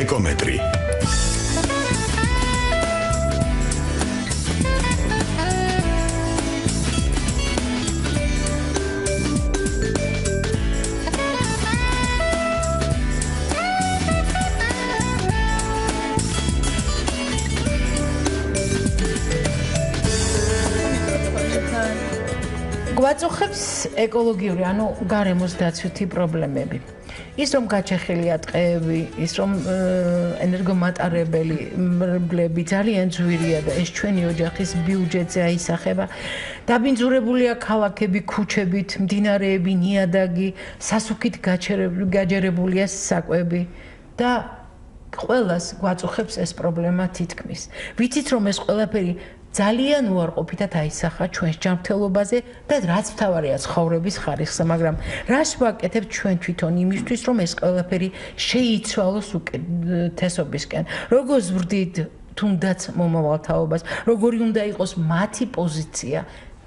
ეკომეტრი. გვაწუხებს ეკოლოგიური, ანუ გარემოს დაცვითი პრობლემები. ის რომ გაჩეხილია ტყეები, ის რომ ენერგომატარებლები ძალიან ძვირია და ეს ჩვენი ოჯახის ბიუჯეტზე აისახება. დაბინძურებულია ქალაქები ქუჩებით, მდინარეები, ნიადაგი, სასუქით გაჯერებულია საკვები და ყველას გვაწუხებს ეს პრობლემა თითქმის. ვიცით რომ ეს ყველაფერი ძალიან უარყოფითად აისახა ჩვენს ჯანმრთელობაზე და რაც მთავარია ცხოვრების ხარისხზე, მაგრამ რას ვაკეთებთ ჩვენ თვითონ იმისთვის, რომ ეს ყველაფერი შეიცვალოს უკეთესობისკენ? როგორ ზრდით თუნდაც მომავალ თაობას, როგორი უნდა იყოს მათი პოზიცია?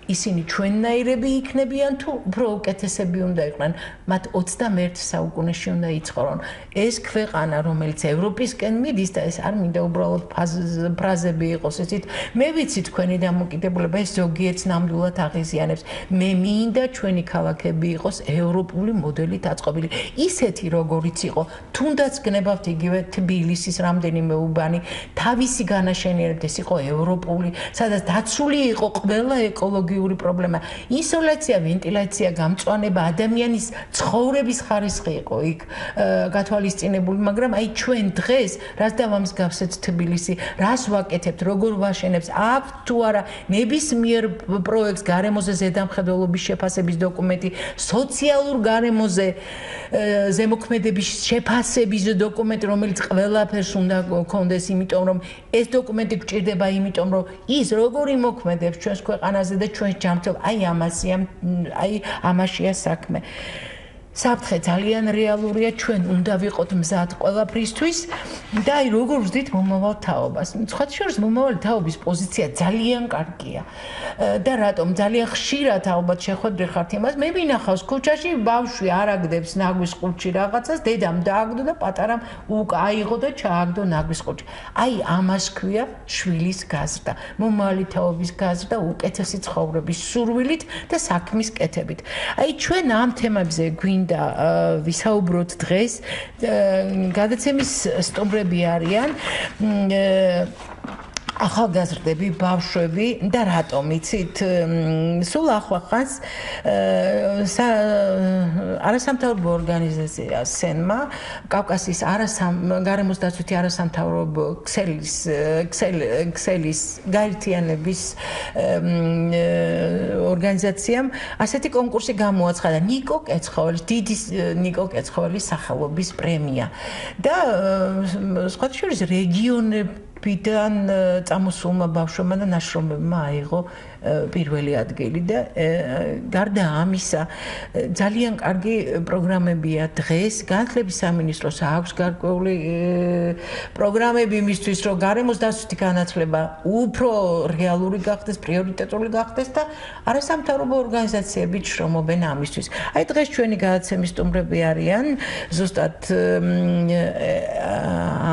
ისინი ჩვენნაირები იქნებიან თუ უფრო უკეთესები უნდა იყვნენ? მათ 21 საუკუნეში უნდა იცხოვრონ. ეს ქვეყანა, რომელიც ევროპისკენ მიდის და ეს არ მინდა უბრალოდ ფრაზები იყოს, ესეთ მე ვიცი თქვენი დამოკიდებულება, ეს ზოგიერთს ნამდვილად აღიზიანებს. მე მინდა ჩვენი ქალაქები იყოს ევროპული მოდელით აწყობილი. ისეთი როგორიც იყო, თუნდაც გნებავთ იგივე თბილისის რამდენიმე უბანი, თავისი განაშენიერებით ეს იყო ევროპული, სადაც დაცული იყო ყველა ეკოლოგიური პრობლემა. ისოლაცია, ვენტილაცია, გამწვანება, ადამიანის ცხოვრების ხარისხი იყო იქ გათვალისწინებული, მაგრამ აი ჩვენ დღეს რას დავამსგავსეთ თბილისი, რას ვაკეთებთ, როგორ ვაშენებთ, აქვს თუ არა ნებისმიერ პროექტს გარემოზე ზედამხედველობის შეფასების დოკუმენტი, სოციალურ გარემოზე ზემოქმედების შეფასების დოკუმენტი, რომელიც ყველაფერს უნდა გქონდეს, იმიტომ რომ ეს დოკუმენტი გვჭირდება, იმიტომ რომ ის როგორი მოქმედებს ჩვენს ქვეყანაზე და ჩვენ აი ამაშია საქმე. საფრთხე ძალიან რეალურია, ჩვენ უნდა ვიყოთ მზად ყველაფრისთვის და აი როგორ ვზდით მომავალ თაობას. სხვათა შორის მომავალი თაობის პოზიცია ძალიან კარგია. და რატომ ძალიან ხშირად ალბათ შეხვედრი ხართ იმას, მე ვინახავს ქუჩაში ბავშვი არაგდებს ნაგვის ყუთში რაღაცას, დედამ დააგდო და პატარამ აიღო და ჩააგდო ნაგვის ყუთში. აი ამას ქვია შვილის გაზრდა, მომავალი თაობის გაზრდა უკეთესი ცხოვრების სურვილით და საქმის კეთებით. აი ჩვენ ამ თემებზე გვინდა ვისაუბროთ დღეს. გადაცემის სტუმრები არიან ახალგაზრდები, ბავშვები და რატომ იცით? სულ ახლახანს არასამთავრობო ორგანიზაცია სენმა, კავკასიის გარემოს დაცვითი არასამთავრობო ქსელის გაერთიანების ორგანიზაციამ ასეთი კონკურსი გამოაცხადა, ნიკო კეცხოველის, დიდი ნიკო კეცხოველის სახელობის პრემია. და სხვათა შორის რეგიონებიდან წამოსულმა ბავშვებმა და ნაშრომებმა აიღო პირველი ადგილი და გარდა ამისა ძალიან კარგი პროგრამებია დღეს. განათლების სამინისტროს აქვს გარკვეული პროგრამები იმისთვის, რომ გარემოს დაცვითი განათლება უფრო რეალური გახდეს, პრიორიტეტული გახდეს და არასამთავრობო ორგანიზაციები შრომობენ ამისთვის. აი დღეს ჩვენი გადაცემის სტუმრები არიან ზუსტად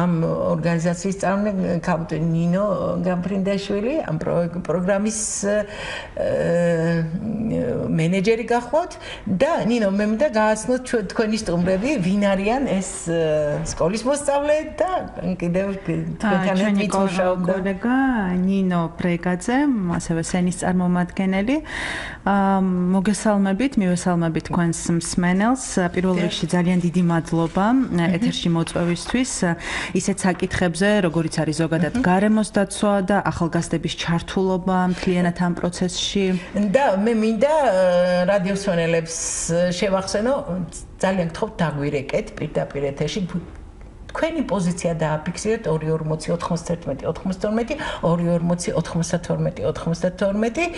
ამ ორგანიზაციის წარმომადგენელი ნინო გამფრინდაშვილი, ამ პროგრამის მენეჯერი გახლავთ და ნინო მე მინდა გააცნოთ თქვენი სტუმრები ვინ არიან ეს სკოლის მოსწავლე და კიდევ თქვენთან მითხოვდა კოლეგა ნინო ბრეგაძე, ასევე სენის წარმომადგენელი. მოგესალმებით, მივესალმებით თქვენს მსმენელს. პირველ რიგში ძალიან დიდი მადლობა ეთერში მოწვევისთვის ისეთ საკითხებზე, როგორიც არის ზოგადად გარემოს დაცვა და ახალგაზრდების ჩართულობა მთლიანად ამ პროცესში. და მე მინდა რადიოსმენელებს შევახსენო, ძალიან გთხოვთ დაგვირეკეთ პირდაპირ ეთერში თქვენი პოზიცია დააფიქსირეთ 240 91 92 240 92 92.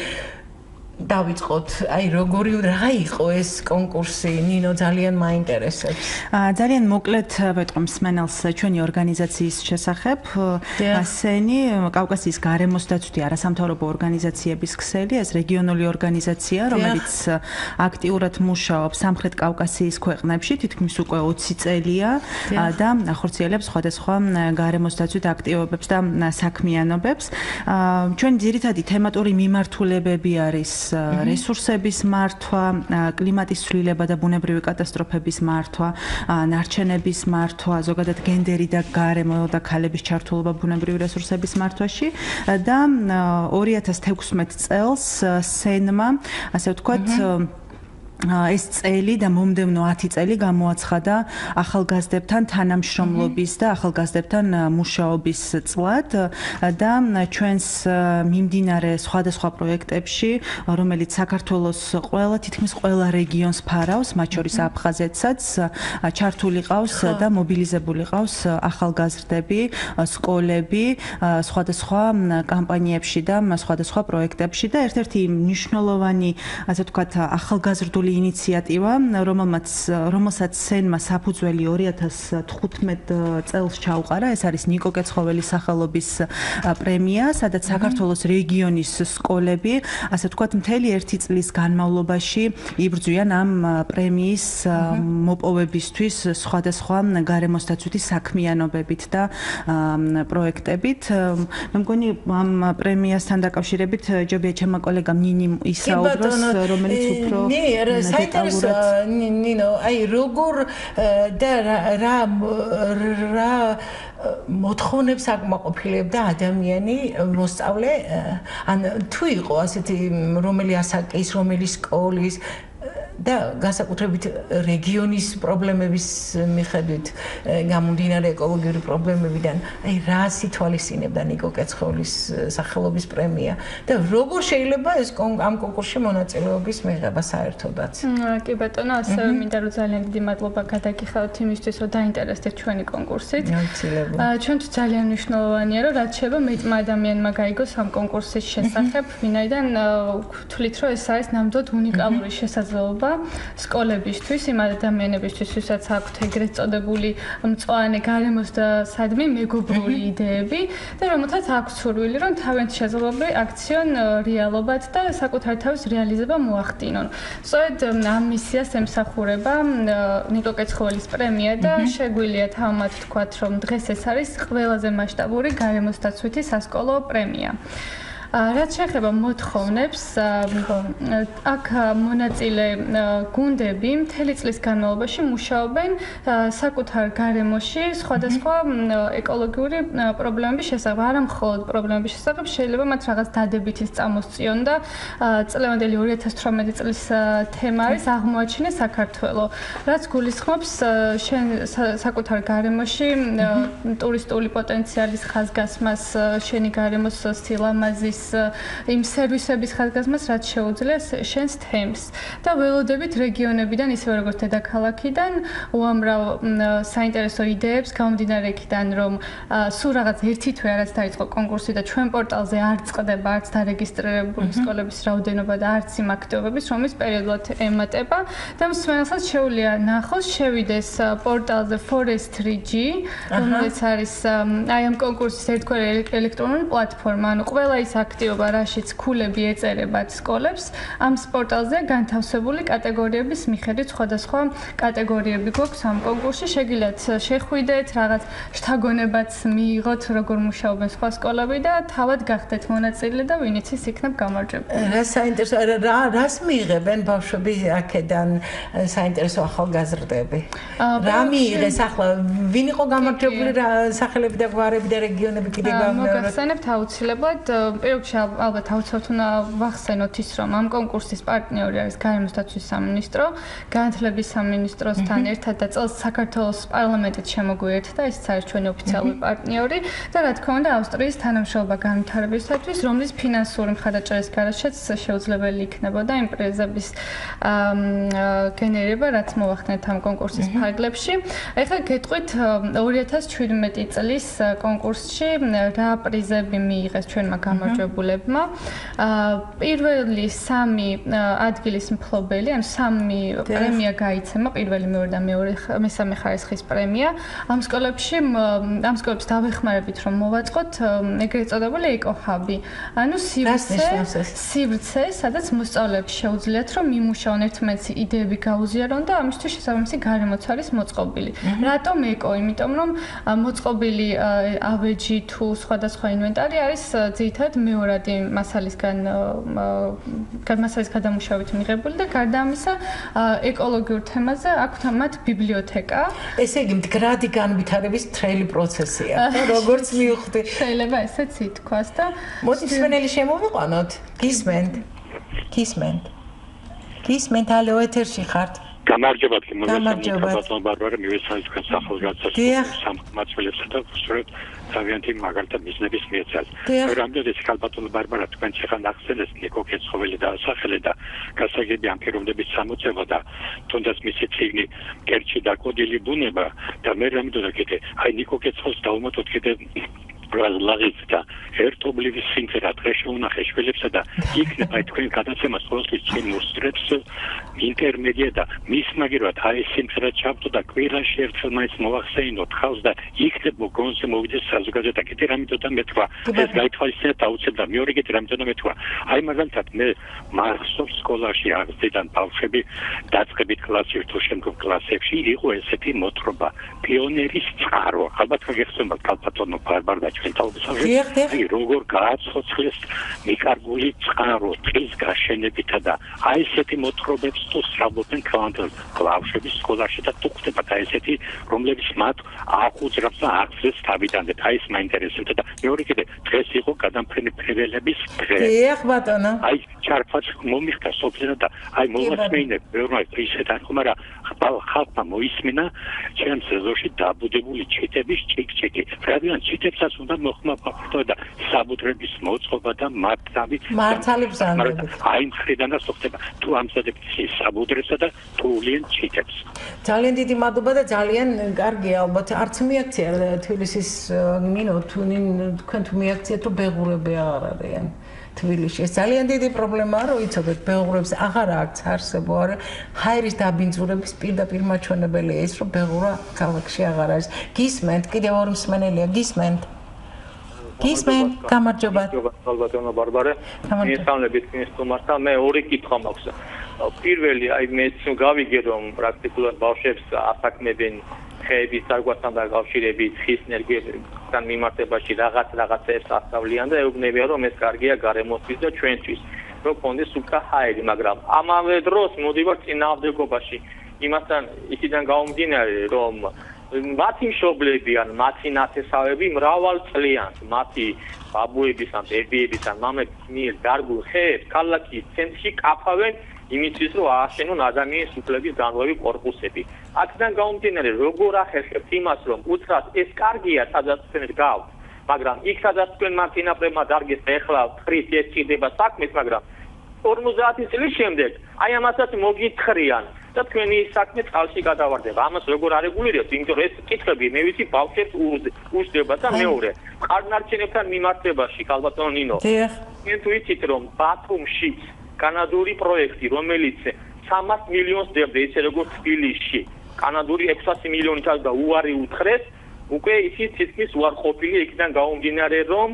დავიწყოთ, აი როგორი რა იყო ეს კონკურსი, ნინო ძალიან მაინტერესებს. ძალიან მოკლედ ვეტყვი მსმენელს ჩვენი ორგანიზაციის შესახებ. ასენი კავკასიის გარემოს დაცვითი არასამთავრობო ორგანიზაციების ქსელი, ეს რეგიონული ორგანიზაცია, რომელიც აქტიურად მუშაობს სამხრეთ კავკასიის ქვეყნებში, თითქმის უკვე 20 წელია და ახორციელებს სხვადასხვა გარემოს დაცვით აქტივობებს და საქმიანობებს. ჩვენი ძირითადი თემატური მიმართულებები არის რესურსების მართვა, კლიმატის ცვლილება და ბუნებრივი კატასტროფების მართვა, ნარჩენების მართვა, ზოგადად გენდერი და გარემო და ქალების ჩართულობა ბუნებრივი რესურსების მართვაში და 2016 წელს სენმა, ასე ვთქვათ, ეს წელი და მომდევნო 10 წელი გამოაცხადა ახალგაზრდებთან თანამშრომლობის და ახალგაზრდებთან მუშაობის წლად და ჩვენს მიმდინარე სხვადასხვა პროექტებში, რომელიც საქართველოს თითქმის ყველა რეგიონს ფარავს, მათ შორის აფხაზეთსაც, ჩართული ყავს და მობილიზებული ყავს ახალგაზრდები, სკოლები, სხვადასხვა კამპანიებში და სხვადასხვა პროექტებში და ერთ-ერთი მნიშვნელოვანი, ასე ვთქვათ, ახალგაზრდული ინიციატივა, რომელსაც სენმა საფუძველი 2015 წელს ჩაუყარა, ეს არის ნიკო კეცხოველის სახელობის პრემია, სადაც საქართველოს რეგიონის სკოლები, ასე ვთქვათ, მთელი ერთი წლის განმავლობაში იბრძვიან ამ პრემიის მოპოვებისთვის სხვადასხვა გარემოს დაცვითი საქმიანობებით და პროექტებით. მე მგონი ამ პრემიასთან დაკავშირებით ჯობია ჩემმა კოლეგამ ნინი ისაუბროს, რომელიც უფრო საინტერესოა ნინო, აი როგორ და რა მოთხოვნებს აკმაყოფილებდა ადამიანი მოსწავლე, ან თუ იყო ასეთი რომელი ასაკის, რომელი სკოლის და განსაკუთრებით რეგიონის პრობლემების მიხედვით გამომდინარე ეკოლოგიური პრობლემებიდან, აი რა სითვალისწინებდა ნიკო კეცხოველის სახელობის პრემია და როგორ შეიძლება ეს ამ კონკურსში მონაწილეობის მიღება საერთოდაც? კი ბატონო, ასევე მინდა რომ ძალიან დიდი მადლობა გადაგიხადოთ იმისთვის, რომ დაინტერესდეთ ჩვენი კონკურსით. ჩვენთვის ძალიან მნიშვნელოვანია, რომ რაც შეიძლება მეტმა ადამიანმა გაიგოს ამ კონკურსის შესახებ, ვინაიდან ვთვლით, რომ ეს არის ნამდვილად უნიკალური შესაძლებლობა სკოლებისთვის, იმ ადამიანებისთვის, ვისაც აქვთ ეგრეთ წოდებული მწვანე გარემოს და სადმე მეგობრული იდეები და რომელთაც აქვს სურვილი, რომ თავიანთი შესაძლებლობები აქციონ რეალობად და საკუთარი თავის რეალიზება მოახდინონ. სწორედ ამ მისიას ემსახურება ნიკო კეცხოველის პრემია და შეგვიძლია თავმად ვთქვათ, რომ დღეს ეს არის ყველაზე მასშტაბური გარემოს დაცვითი სასკოლო პრემია. რაც შეეხება მოთხოვნებს, აქ მონაწილე გუნდები მთელი წლის განმავლობაში მუშაობენ საკუთარ გარემოში სხვადასხვა ეკოლოგიური პრობლემების შესახებ, არა მხოლოდ პრობლემების შესახებ, შეიძლება მათ რაღაც დადებითიც წამოსწიონ და წლევანდელი 2018 წლის თემა არის აღმოაჩინე საქართველო, რაც გულისხმობს შენ საკუთარ გარემოში ტურისტული პოტენციალის ხაზგასმას, შენი გარემოს სილამაზის იმ სერვისების ხაზგასმას, რაც შეუძლია შენს თემს და ველოდებით რეგიონებიდან, ისევე როგორც დედაქალაქიდან, უამრავ საინტერესო იდეებს გამომდინარე იქიდან, რომ სულ რაღაც ერთი თვე რაც დაიწყო კონკურსი და ჩვენ პორტალზე არ წყდება არც დარეგისტრირებული სკოლების რაოდენობა და არც იმ აქტივობების, რომლის პერიოდულად ემატება და მსმენელსაც შეუძლია ნახოს, შევიდეს პორტალზე Forestry.g, რომელიც არის აი ამ კონკურსის ერთგვარი ელექტრონული პლატფორმა, ანუ ყველა ის აქტივობა, რაშიც ქულები ეწერებათ სკოლებს, ამ პორტალზე განთავსებული კატეგორიების მიხედვით სხვადასხვა კატეგორიები გვაქვს ამ კონკურსში, შეგიძლიათ შეხვიდეთ, რაღაც შთაგონებაც მიიღოთ, როგორ მუშაობენ სხვა სკოლები და თავად გახდეთ მონაწილე და ვინ იცის იქნებ გამარჯვებული. რა საინტერესო, რას მიიღებენ ბავშვები აქედან საინტერესო ახალგაზრდები? რა მიიღეს ახლა? ვინ იყო გამარჯვებული, რა სახელები და გვარები და რეგიონები კიდე მოგახსენებთ აუცილებლად პირობში ალბათ აუცილებლად უნდა ვახსენოთ ის, რომ ამ კონკურსის პარტნიორი არის გარემოს დაცვის სამინისტრო, განათლების სამინისტროსთან ერთად და წელს საქართველოს პარლამენტით შემოგვიერთდა, ეს არის ჩვენი ოფიციალური პარტნიორი და რა თქმა უნდა ავსტრიის თანამშრომლობა განვითარებისათვის, რომლის ფინანსური მხარდაჭერის გარეშეც შეუძლებელი იქნებოდა იმ პრიზების გენერირება, რაც მოახდინეთ ამ კონკურსის ფარგლებში. ეხლა გეტყვით 2017 წლის კონკურსში რა პრიზები მიიღეს ჩვენმა გამარჯვებულმა დამსახურებულებმა. პირველი 3 ადგილის მფლობელი, ან 3 პრემია გაიცემა, პირველი, მეორე და მესამე ხარისხის პრემია. ამ სკოლებს დავეხმარებით, რომ მოვაწყოთ ეგრეთ წოდებული ეკოჰაბი. ანუ სივრცე, სადაც მოსწავლეებს შეუძლიათ, რომ მიმუშაონ ერთმანეთს იდეები გაუზიარონ და ამისთვის შესაბამისი გარემოც არის მოწყობილი. რატომ ეკო? იმიტომ რომ მოწყობილი ავეჯი თუ სხვადასხვა ინვენტარი არის ძირითადად მეორადი მასალისგან გადამუშავებით მიღებული და გარდა ამისა ეკოლოგიურ თემაზე აქვთ მათ ბიბლიოთეკა. ესე იგი მდგრადი განვითარების მთელი პროცესია. როგორც მივხვდი. შეიძლება ესეც ითქვას და მოდი სვენელი შემოვიყვანოთ. გისმენთ, ალო ეთერში ხართ. გამარჯობათ, ბატონ ბარბარა, მივეცადეთ თქვენ სახელგანწესებას სამმართველებსა და უსურვებთ თავიანთი მაგალითად მიზნების მიეცათ. რამდენად ბატონ ბარბარა თქვენ შეხან ახსენეთ ნიკო კეცხოველი დაასახელე და გასაგები ამ პიროვნების სამოცება და თუნდაც მისი წიგნი კერჩი დაკოდილი ბუნება და მე რამდენად კიდე აი ნიკო კეცხოვს დავუმატოთ კიდე ბრაზლარის და ერთობლივი სიმღერა დღეს შეუნახე შვილებსა და იქნება თქვენ გადაცემას ყოველთვის წინ მოსწრებს ინტერმედია და მის მაგერად აი სიმღერა ჩავთო და კვირაში ერთხელ მაინც მოვახსენოთ ხალხს და იქნება გონზე მოვიდეს საზოგადოება კიდე რამითო მეთქვა ეს გაითვალისწინეთ დაუცებ და მეორე კიდე რამითო მეთქვა აი მაგალითად მე მახსოვს სკოლაში აღზრდიდან ბავშვები დაწყებით კლასში თუ შემდგომ კლასებში იყო ესეთი მოთხრობა პიონერის წყარო ალბათ გაგეხსენებათ ბატონო ბარბარა აი როგორ გააცოცხლეს მიკარგული წყარო ტყის გაშენებითა და აი ესეთი მოთხრობებს თუ სწავლობენ ბავშვები სკოლაში და თუ ხდებათ აი ესეთი რომლებიც მათ აღუძრავს და აღზრდებს თავიდან და აი ეს მაინტერესებდა და მეორე კიდე დღეს იყო გადამფრენებელების დღე დიახ ბატონო აი ჩარფაც მომიხდა სოფლერა და აი მოვასმენებ ბევრმა ისეთ არ ხომ არა ხალხმა მოისმინა ჩემს ეზოში დაბუდებული ჩიტების ჭიკჭიკი რადგან ჩიტებსაც უნდა მოხმარებოდა და საბუთრების მოწყობა და მართალებს ანგები. აი მხრიდანაც ხდება თუ ამზადებთ საბუთრებსა და თულიან ჩიტებს. ძალიან დიდი მადლობა და ძალიან კარგია ალბათ არც მიაქცია თბილისის მინო თქვენ თუ მიაქციათ რომ ბეღურები აღარ არიან. თბილისში ეს ძალიან დიდი პრობლემაა რომ იცოდეთ ბეღურებს აღარ აქვს არსებო არა ჰაერის დაბინძურების პირდაპირ მაჩვენებელია ის რომ ბეღურა ქალაქში აღარ არის გისმენთ კიდევ ორი მსმენელია გისმენთ გამარჯობათ ბატონო ბარბარე მიესალმებით თქვენს სტუმარს მე ორი კითხვა მაქვს პირველი აი მე გავიგე რომ პრაქტიკულად ბავშვებს ასაქმებენ ხეების დარგვასთან დაკავშირებით ხის ენერგიასთან მიმართებაში რაღაცებს ასწავლიან და ეუბნებიან რომ ეს კარგია გარემოსთვის და ჩვენთვის რომ კონდეს უკა ჰაერი მაგრამ ამავე დროს მოდივარ წინააღმდეგობაში იმასთან იქიდან გამომდინარე რომ მათი მშობლები ან მათი ნათესავები მრავალწლიან მათი ბაბუების ან ბებიების ან მამების მიერ დარგულ ხეებს ქალაქის ცენტრში კაფავენ იმისთვის რომ ააშენონ ადამიანის უფლების განვლევი კორპუსები. აქედან გამომდინარე როგორ ახერხებთ იმას რომ უთხრათ ეს კარგია სადაც თქვენ გგავთ მაგრამ იქ სადაც თქვენ მართინაპრებმა დარგეს და ეხლა ხრის ეს ჭირდება საქმეს მაგრამ 50 წლის შემდეგ აი ამასაც მოგითხრიან და თქვენი საქმე წყალში გადავარდება. ამას როგორ არეგულირებთ? იმიტომ რომ ეს კითხვები მე ვიცი ბავშვებს უშდება და მეორე ყარნარჩენებთან მიმართებაში ხალბატონო ნინო. თქვენ თუ იცით რომ ბათუმში კანადური პროექტი რომელიც 300 მილიონს დებდა ისე როგორც თბილისში კანადური 600 მილიონი და უარი უთხრეს უკვე ისიც თითქმის უარყოფილი იქიდან გამომდინარე რომ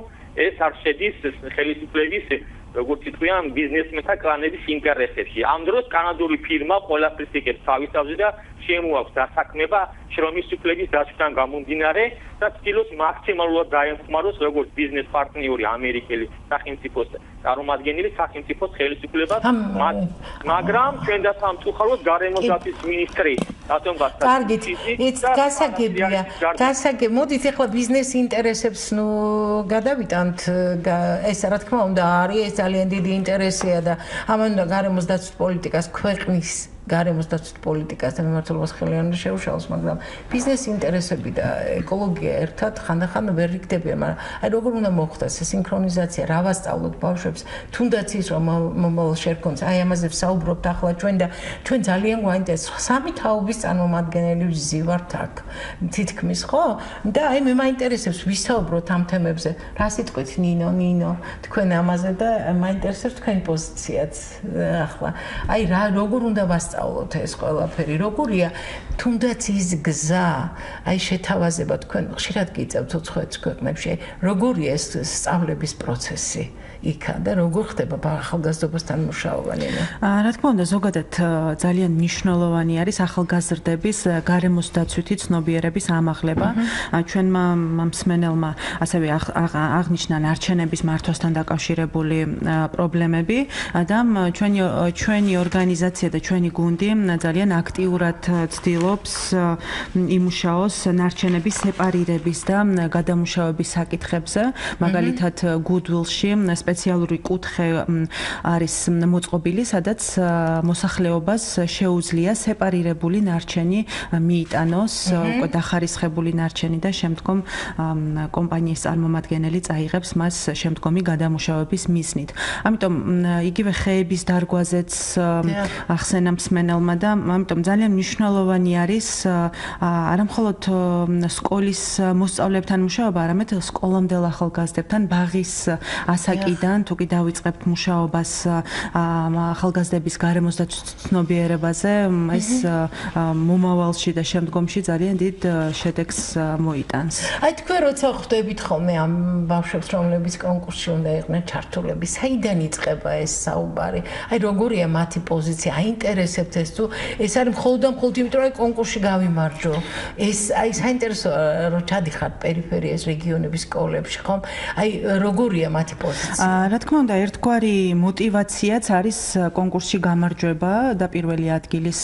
ეს არ შედის ხელისუფლების როგორც იტყვიან ბიზნესმენთა კლანების ინტერესებში. ამ დროს კანადური ფირმა ყველაფერს იკეთებს თავისთავად და შემოაქვს დასაქმება შრომის უფლების დაცვიდან გამომდინარე და ცდილობს მაქსიმალურად დაემხმაროს როგორც ბიზნეს პარტნიორი ამერიკელი სახელმწიფოს წარმომადგენელი სახელმწიფოს ხელისუფლებას მაგრამ ჩვენ და სამწუხაროდ გარემოსდაცვის მინისტრი რატომ გასაგებია კარგით ის გასაგებია მოდით ახლა ბიზნეს ინტერესებს ნუ გადავიტანთ ეს რა თქმა უნდა არის ეს ძალიან დიდი ინტერესია და ამან უნდა გარემოსდაცვის პოლიტიკას ქვეყნის გარემოს დაცვის პოლიტიკას და მიმართულებას ხელი არ შეუშალოს, მაგრამ ბიზნეს ინტერესები და ეკოლოგია ერთად ხანდახან ვერ რიგდებიან, მაგრამ აი როგორ უნდა მოხდეს ეს სინქრონიზაცია, რა ვასწავლოთ ბავშვებს, თუნდაც ის რომ მომავალ შერქონს, აი ამაზე ვსაუბრობთ ახლა ჩვენ და ჩვენ ძალიან გვაინტერესებს სამი თაობის წარმომადგენელი ვზივართ აქ თითქმის ხო? და აი მე მაინტერესებს ვისაუბროთ ამ თემებზე. რა სიტყვით ნინო თქვენ ამაზე და მაინტერესებს თქვენი პოზიციაც ახლა. აი რა როგორ უნდა ვასწავლოთ ეს ყველაფერი? როგორია თუნდაც ის გზა, აი შეთავაზება თქვენ ხშირად გიწევთ უცხოეთის ქვეყნებში, როგორია ეს სწავლების პროცესი? იქა და როგორ ხდება ახალგაზრდობასთან მუშაობა ნინო? რა თქმა უნდა, ზოგადად ძალიან მნიშვნელოვანი არის ახალგაზრდების გარემოს დაცვითი ცნობიერების ამაღლება. ჩვენმა მსმენელმა ასევე აღნიშნა ნარჩენების მართვასთან დაკავშირებული პრობლემები და ჩვენი ორგანიზაცია და ჩვენი გუნდი ძალიან აქტიურად ცდილობს იმუშაოს ნარჩენების სეპარირების და გადამუშავების საკითხებზე. მაგალითად, Goodwill-ში სპეციალური კუთხე არის მოწყობილი, სადაც მოსახლეობას შეუძლია სეპარირებული ნარჩენი მიიტანოს, უკვე დახარისხებული ნარჩენი და შემდგომ კომპანიის წარმომადგენელი წაიღებს მას შემდგომი გადამუშავების მიზნით. ამიტომ იგივე ხეების დარგვაზეც ახსენა მსმენელმა და ამიტომ ძალიან მნიშვნელოვანი არის არა მხოლოდ სკოლის მოსწავლეებთან მუშაობა, არამედ სკოლამდელ ახალგაზრდებთან ბაღის ასაკიდან თუ კი დავიწყებთ მუშაობას ახალგაზრდების გარემოს დაცვის ცნობიერებაზე, ეს მომავალში და შემდგომში ძალიან დიდ შედეგს მოიტანს. აი თქვენ როცა ხვდებით ხოლმე ამ ბავშვებს, რომლებიც კონკურსში უნდა იყვნენ ჩართულები, საიდან იწყება ეს საუბარი? აი როგორია მათი პოზიცია? აინტერესებთ ეს თუ ეს არის მხოლოდ იმიტომ რომ კონკურსში გავიმარჯვო? ეს აი საინტერესო რომ ჩადიხართ პერიფერიის რეგიონების სკოლებში, ხომ? აი როგორია მათი პოზიცია? რა თქმა უნდა, ერთგვარი мотиваციაც არის კონკურსში გამარჯვება და პირველი ადგილის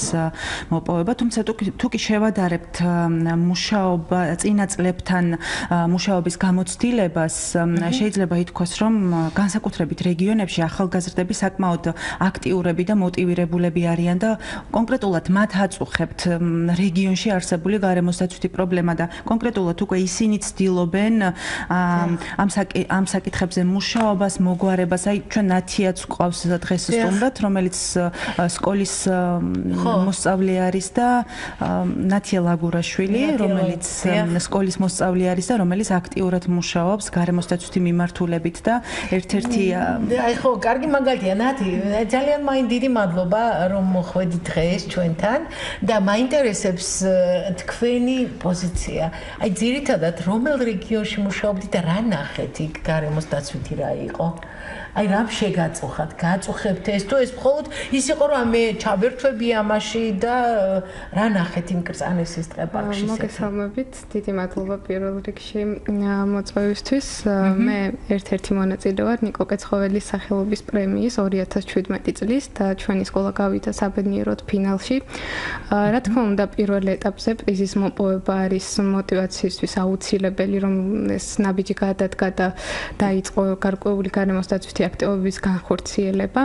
მოპოვება, თუმცა თუ კი შევადარებთ მუშაობა წინა წლებთან მუშაობის გამოცდილებას, შეიძლება ითქვას, რომ განსაკუთრებით რეგიონებში ახალგაზრდები საკმაოდ აქტიურები და მოტივირებულები არიან და კონკრეტულად მათ აწუხებთ რეგიონში არსებული გარემოს დაცვითი პრობლემა და კონკრეტულად უკვე ისინი ცდილობენ ამ საკითხებზე მუშაობას, მოგვარებას. აი ჩვენ ნათიაც ყავს დღეს სტუმრად, რომელიც სკოლის მოსწავლე არის და ნათია ლაგურაშვილი, რომელიც სკოლის მოსწავლე არის და რომელიც აქტიურად მუშაობს გარემოს დაცვითი მიმართულებით და ერთ-ერთი აი ხო, კარგი მაგალითია ნათი, ძალიან დიდი მადლობა რომ მოხვედით დღეს ჩვენთან და მაინტერესებს თქვენი პოზიცია. აი ძირითადად რომელ რეგიონში მუშაობდით და რა ნახეთ იქ გარემოს დაცვითი რა იყო? აი რა შეგაწუხათ? გაწუხებთ ეს თუ ეს მხოლოდ ის იყო რომ მე ჩავერთვები ამაში და რა ნახეთ იმ კრწანისის ტყეპარკში? მოგესალმებით, დიდი მადლობა პირველ რიგში მოწვევისთვის. მე ერთ-ერთი მონაწილე ვარ ნიკო კეცხოველის სახელობის პრემიის 2017 წლის და ჩვენი სკოლა გავიდა საბედნიეროდ ფინალში. რა თქმა უნდა, პირველ ეტაპზე პრიზის მოპოვება არის мотиваციისთვის აუცილებელი, რომ ეს ნაბიჯი გადადგა და დაიწყო გარკვეული გარემოს დაცვითი აქტივობის განხორციელება,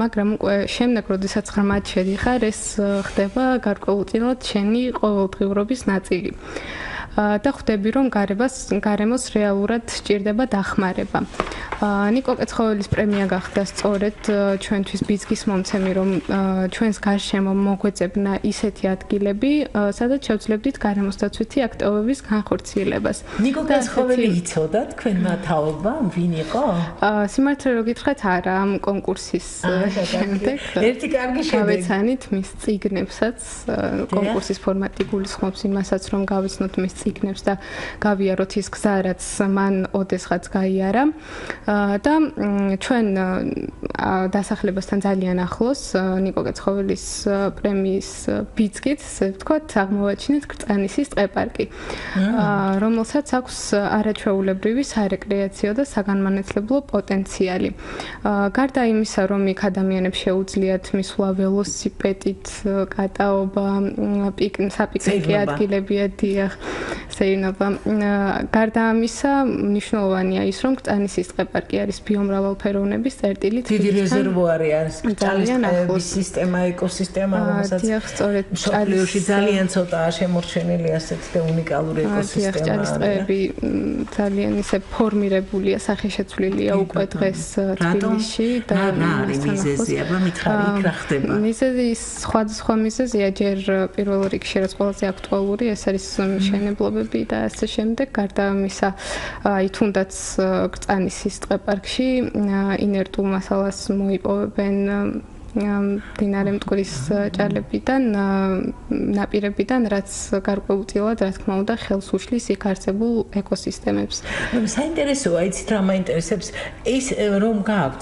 მაგრამ უკვე შემდეგ, როდესაც ღრმად შედიხარ, ეს ხდება გარკვეულწილად შენი ყოველდღიურობის ნაწილი. და ხვდები, რომ გარემოს რეალურად სჭირდება დახმარება. ნიკო კეცხოველის პრემია გახდა სწორედ ჩვენთვის ბიძგის მომცემი, რომ ჩვენს გარშემო მოგვეწებნა ისეთი ადგილები, სადაც შევძლებდით გარემოს დაცვითი აქტივობის განხორციელებას. ნიკო კეცხოველი იცოდა თქვენმა თაობა, ვინ იყო? სიმართლე რომ გითხრათ, არა, ამ კონკურსის შემდეგ. ერთი კარგი შედეგი. გავეცანით მის წიგნებსაც, კონკურსის ფორმატი გულისხმობს იმასაც, რომ გავიცნოთ მის წიგნებს და გავიაროთ ის გზა, რაც მან ოდესღაც გაიარა. და ჩვენ დასახლებასთან ძალიან ახლოს ნიკო კეცხოველის პრემიის ბიძგით, ასე ვთქვათ, აღმოვაჩინეთ კრწანისის ტყეპარკი, რომელსაც აქვს არაჩვეულებრივი სარეკრეაციო და საგანმანათლებლო პოტენციალი. გარდა იმისა, რომ იქ ადამიანებს შეუძლიათ მისვლა ველოსიპედით, კატაობა, საპიკნიკე ადგილებია, დიახ, სეირნობა. გარდა ამისა, მნიშვნელოვანია ის, რომ კრწანისის ტყე-პარკი არის ბიომრავალფეროვნების წერტილით. დიდი რეზერვუარი არის. ჭალის სისტემა, ეკოსისტემა, რომელსაც მსოფლიოში ძალიან ცოტაა შემორჩენილი ასეთი და უნიკალური ეკოსისტემა. ჭალის ტყეები ძალიან ისე ფორმირებულია, სახეშეცვლილია უკვე დღეს თბილისში და მიზეზი, აბა მითხარი იქ რა ხდება? მიზეზი სხვადასხვა მიზეზია, ჯერ პირველ რიგში რაც ყველაზე აქტუალური, ეს არის მშენებლობები და ასე შემდეგ. გარდა ამისა, აი თუნდაც კრწანისის ტყე-პარკში ინერტულ მასალას მოიპოვებენ მდინარე მტკვრის ჭალებიდან, ნაპირებიდან, რაც გარკვეულწილად, რა თქმა უნდა, ხელს უშლის იქ არსებულ ეკოსისტემებს. საინტერესოა, იცით რა მაინტერესებს, ის რომ გააქვთ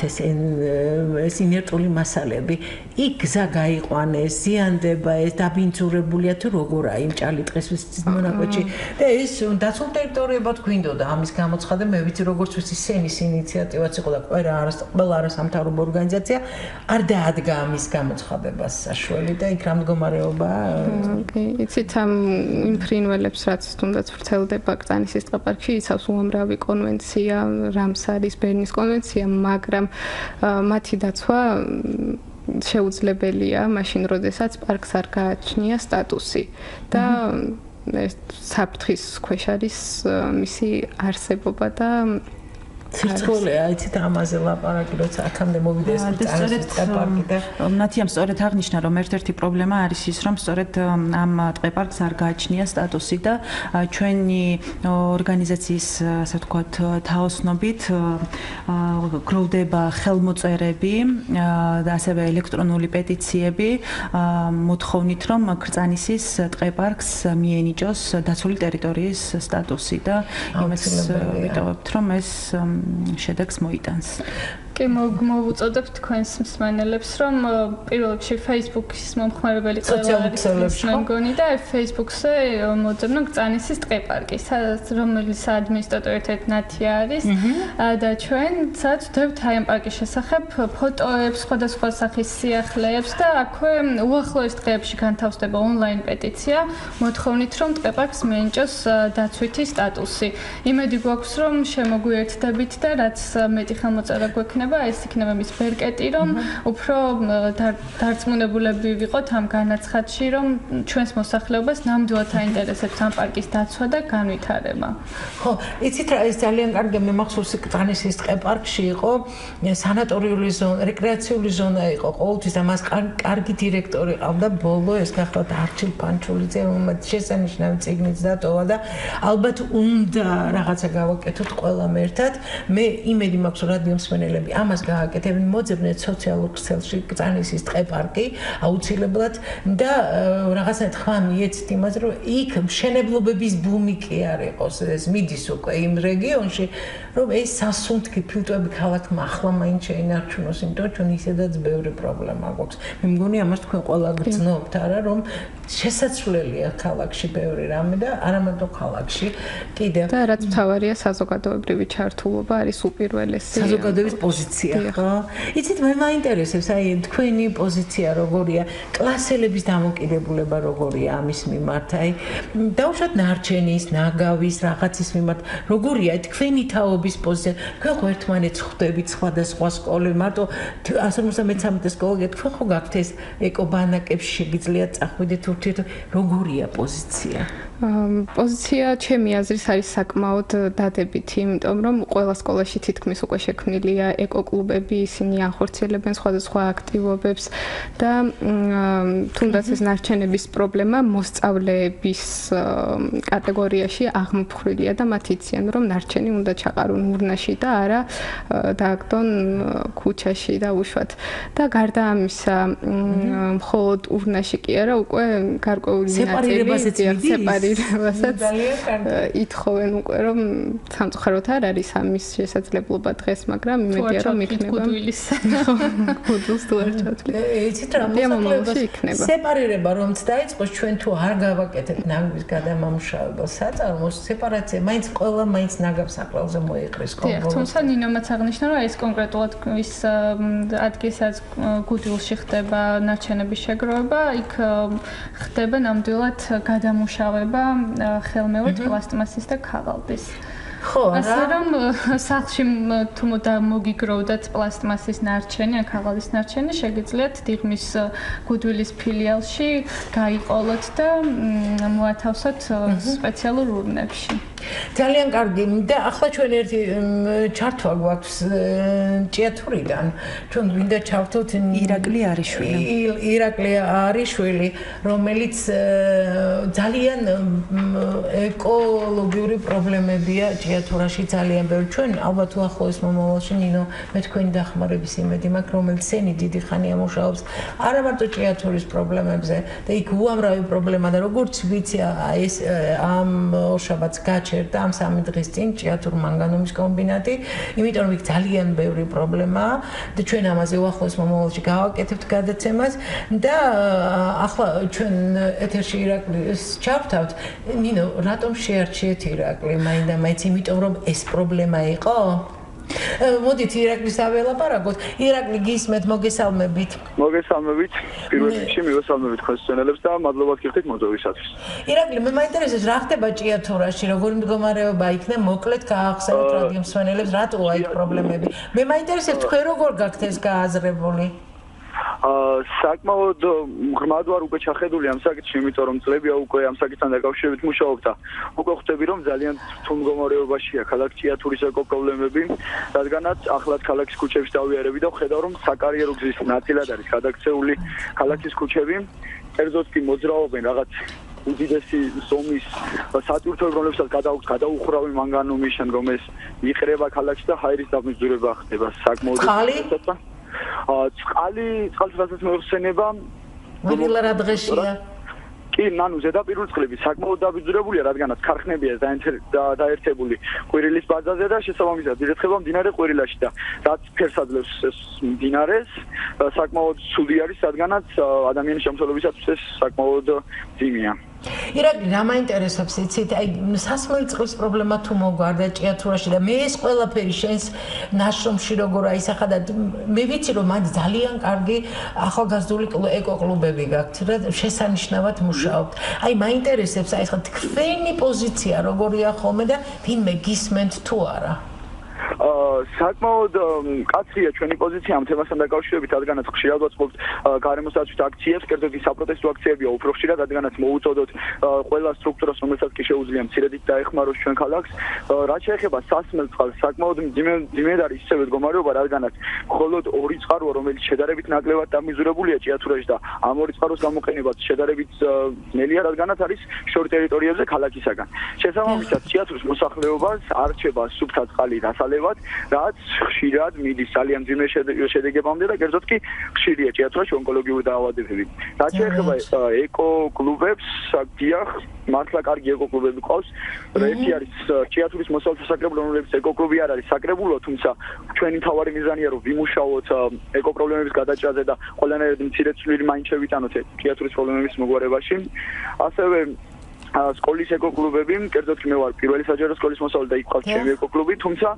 ეს ინერტული მასალები, იქ გზა გაიყვანეს, ზიანდება, ეს დაბინძურებულია თუ როგორა იმ ჭალი ტყის მონაკვეთში და ეს დაცულ ტერიტორიებად გვინდოდა ამის გამოცხადა, მე ვიცი როგორც ვიცი სენის ინიციატივაც იყო და ყველა არასამთავრობო ორგანიზაცია არ დაადგა ამის გამოცხადებას საშველი და იქ რა მდგომარეობაა? იცით იმ ფრინველებს რაც თუნდაც ვრცელდება კრწანისის ტყე-პარკში, იცავს უამრავი კონვენცია, რამსარის, ბერნის კონვენცია, მაგრამ მათი დაცვა შეუძლებელია მაშინ, როდესაც პარკს არ გააჩნია სტატუსი და საფრთხის ქვეშ არის მისი არსებობა და სირცხოლეა, იცით ამაზე ლაპარაკი, როცა აქამდე მოვიდა ეს კრწანისის ტყე-პარკი და ნათიამ სწორედ აღნიშნა, რომ ერთ-ერთი პრობლემა არის ის, რომ სწორედ ამ ტყე-პარკს არ გააჩნია სტატუსი და ჩვენი ორგანიზაციის, ასე ვთქვათ, თაოსნობით გროვდება ხელმოწერები და ასევე ელექტრონული პეტიციები მოთხოვნით, რომ კრწანისის ტყე-პარკს მიენიჭოს დაცული ტერიტორიის სტატუსი და იმას ვიტოვებთ, რომ ეს შედეგს მოიტანს. კი მოვუწოდებთ თქვენს მსმენელებს, რომ პირველ რიგში Facebook-ის მომხმარებელი ყველა არის მგონი და Facebook-ზე მოძებნო კრწანისის ტყე-პარკი, რომელიც ადმინისტრატორი ნათია არის და ჩვენ ვდებთ აი ამ პარკის შესახებ ფოტოებს, სხვადასხვა სახის სიახლეებს და აქვე უახლოეს დღეებში განთავსდება ონლაინ პეტიცია, მოთხოვნით, რომ ტყე-პარკს მიენიჭოს დაცვითი სტატუსი. იმედი გვაქვს, რომ შემოგვიერთდებით და რაც მეტი ხელმოწერა გვექნება, ეს იქნება მის ბერკეტი, რომ უფრო დარწმუნებულები ვიყოთ ამ განაცხადში, რომ ჩვენს მოსახლეობას ნამდვილად აინტერესებს ამ პარკის დაცვა და განვითარება. ხო, იცით რა, ეს ძალიან კარგი, მე მახსოვს კრწანისის ტყე-პარკში იყო სანატორიული ზონა, რეკრეაციული ზონა იყო ყოველთვის და მას კარგი დირექტორი ყავდა, ბოლო ეს გახლავთ არჩილ პანჩულიძე, რომელიც შესანიშნავი წიგნიც დატოვა და ალბათ უნდა რაღაცა გავაკეთოთ ყველამ ერთად. მე იმედი მაქვს, რომ რადიო მსმენელები ამას გააკეთებენ, მოძებნეთ სოციალურ ქსელში კრწანისის ტყე-პარკი აუცილებლად და რაღაცნაირად ხმა მიეცით იმას, რომ იქ მშენებლობების ბუმი კი არ იყოს, ეს მიდის უკვე იმ რეგიონში, რომ ეს სასუნთქი ფილტვები ქალაქმა ახლა მაინც შეინარჩუნოს, იმიტომ რომ ჩვენ ისედაც ბევრი პრობლემა გვაქვს. მე მგონი ამას თქვენ ყველა გრძნობთ, არა, რომ შესაძლებელია ქალაქში ბევრი რამე და არა მარტო ქალაქში, კიდევ და რაც მთავარია საზოგადოებრივი ჩართულობა არის უპირველესი. საზოგადოების პოზიცია, ხო? იცით, მე მაინტერესებს, აი თქვენი პოზიცია როგორია, კლასელების დამოკიდებულება როგორია ამის მიმართ, აი დაუშვათ ნარჩენის, ნაგავის, რაღაცის მიმართ, როგორია თქვენი თაობის პოზიცია? თქვენ ხო ერთმანეთს ხვდებით სხვადასხვა სკოლებში, მარტო 153 სკოლა, თქვენ ხო გაქვთ ეს ეკობანაკებში შეგიძლიათ წახვიდეთ ურთიერთ, როგორია პოზიცია? პოზიცია ჩემი აზრით არის საკმაოდ დადებითი, იმიტომ რომ ყველა სკოლაში თითქმის უკვე შექმნილია ეკოკლუბები, ისინი ახორციელებენ სხვადასხვა აქტივობებს და თუნდაც ეს ნარჩენების პრობლემა მოსწავლეების კატეგორიაში აღმოფხვრილია და მათ იციან, რომ ნარჩენი უნდა ჩაყარონ ურნაში და არა დააგდონ ქუჩაში და უშვათ. და გარდა ამისა, მხოლოდ ურნაში კი არა, უკვე გარკვეული ნაწილი სეპარირებასაც ითხოვენ უკვე, რომ სამწუხაროდ არ არის ამის შესაძლებლობა დღეს, მაგრამ იმედია რომ იქნება გუდვილის გუდვილს თუ არ ჩავთვლით. იცით რა მოსახლეობას სეპარირება რომც დაიწყოს ჩვენ თუ არ გავაკეთებთ ნაგვის გადამამუშავებას საწარმოს სეპარაცია მაინც ყველა მაინც ნაგავს აკრალზე მოიყრის კონკრეტულად. თუმცა ნინომაც აღნიშნა რომ ეს კონკრეტულად ის ადგილსაც გუდვილში ხდება ნარჩენების შეგროვება, იქ ხდება ნამდვილად გადამუშავება ხელმეორედ პლასტმასის და ქაღალდის. ხო, ასე რომ სახლში თუ მოგიგროვდათ პლასტმასის ნარჩენი, ან ქაღალდის ნარჩენი, შეგიძლიათ დიღმის გუდვილის ფილიალში გაიყოლოთ და მოათავსოთ სპეციალურ ურნებში. ძალიან კარგი და ახლა ჩვენ ერთი ჩართვა გვაქვს ჭიათურიდან. ჩვენ გვინდა ჩავთოთ ირაკლი არიშვილი. ირაკლი არიშვილი, რომელიც ძალიან ეკოლოგიური პრობლემებია ჭიათურაში ძალიან ბევრი. ჩვენ ალბათ უახლოეს მომავალში ნინო მე თქვენი დახმარების იმედი მაქვს, რომელიც სენი დიდი ხანია მუშაობს არა მარტო ჭიათურის პრობლემებზე და იქ უამრავი პრობლემა და როგორც ვიცი ეს ამ ორშაბათს გაჩერდა ამ 3 დღის წინ ჭიათურ მანგანუმის კომბინატი, იმიტომ რომ იქ ძალიან ბევრი პრობლემაა და ჩვენ ამაზე უახლოეს მომავალში გავაკეთებთ გადაცემას და ახლა ჩვენ ეთერში ირაკლის ჩავთავთ. ნინო, რატომ შეარჩიეთ ირაკლი მაინდა-მაინც იმიტომ რომ ეს პრობლემა იყო? მოდით ირაკლის აველაპარაკოთ. ირაკლი გისმენთ, მოგესალმებით. მოგესალმებით. პირველ რიგში მივესალმებით ხოლმე სცენელებს და მადლობა გიხდით მოწვევისათვის. ირაკლი, მე მაინტერესებს რა ხდება ჭიათურაში, როგორი მდგომარეობა იქნება, მოკლედ გაახსენოთ რადიო მსმენელებს, რატოა იქ პრობლემები. მე მაინტერესებს თქვენ როგორ გაქვთ ეს გააზრებული? საკმაოდ ღრმად ვარ უკვე ჩახედული ამ საკითხში, იმიტომ რომ წლებია უკვე ამ საკითხთან დაკავშირებით მუშაობ და უკვე ხვდები რომ ძალიან რთულ მდგომარეობაშია ქალაქ ჭიათურის ეკოპრობლემები, რადგანაც ახლად ქალაქის ქუჩებში დავიარები და ვხედავ რომ საკარიერო გზის ნაწილად არის გადაქცეული ქალაქის ქუჩები, კერძოდ კი მოძრაობენ რაღაც უდიდესი ზომის სატვირთოები, რომლებსაც გადაუხურავენ მანგანუმის, შემდგომ ეს იყრება ქალაქში და ჰაერის დამძურება ხდება საკმაოდ. წყალს რასაც მოიხსენება ვილა რა დღეშია კი ნანუ ზედაპირული წყლები საკმაოდ დაბიძურებულია, რადგანაც ქარხნებია დაერთებული ყვირილის ბაზაზე და შესაბამისად ირეცხება მდინარე ყვირილაში და რაც ფერსადლებს ეს მდინარეს საკმაოდ ცუდი არის, რადგანაც ადამიანის შემცველობისათვის ეს საკმაოდ ძიმია. ირაკლი, რა მაინტერესებს იცით, აი სასმელი წყლის პრობლემა თუ მოგვარდა ჭიათურაში და მე ეს ყველაფერი შენს ნაშრომში როგორ აისახა და მე ვიცი რომ მან ძალიან კარგი ახალგაზრდული ეკოკლუბები გაქვთ და შესანიშნავად მუშაობთ. აი მაინტერესებს აი ხა თქვენი პოზიცია როგორია ხოლმე და ვინმე გისმენთ თუ არა? საკმაოდ კაცრია ჩვენი პოზიცია ამ თემასთან დაკავშირებით, რადგანაც ხშირად ვაწყობთ გარემოსდაცვით აქციებს, კერძოდ კი საპროტესტო აქციებია უფრო ხშირად, რადგანაც მოუწოდოთ ყველა სტრუქტურას, რომელსაც კი შეუძლია მცირედით დაეხმაროს ჩვენ ქალაქს. რაც შეეხება სასმელ წყალს, საკმაოდ მძიმედ არის ისევე მდგომარეობა, რადგანაც მხოლოდ 2 წყაროა, რომელიც შედარებით ნაკლებად დამიზურებულია ჭიათურაში და ამ 2 წყაროს გამოყენებაც შედარებით ძნელია, რადგანაც არის შორ ტერიტორიებზე ქალაქისაგან. შესაბამისად, ჭიათურის მოსახლეობას არჩება სუფთა წყალი დასალევად, რაც ხშირად მიდის ძალიან ძიმე შედეგებამდე და კერძოდ კი ხშირია ჭიათურაში ონკოლოგიური დაავადებები. რაც შეეხება ეკოკლუბებს, დიახ, მართლა კარგი ეკოკლუბები ყავს. ერთი არის ჭიათურის მოსავალთა საკრებულო, რომლებიც ეკოკლუბი არ არის საკრებულო, თუმცა ჩვენი მთავარი მიზანია რომ ვიმუშაოთ ეკოპრობლემების გადაჭრაზე და ყველანაირად მცირე ცვლილი მაინც შევიტანოთ ჭიათურის პრობლემების მოგვარებაში. ასევე სკოლის ეკოკლუბები, კერძოდ კი მე ვარ პირველი საჯარო სკოლის მოსწავლე და იქ ვყავთ ჩემი ეკოკლუბი, თუმცა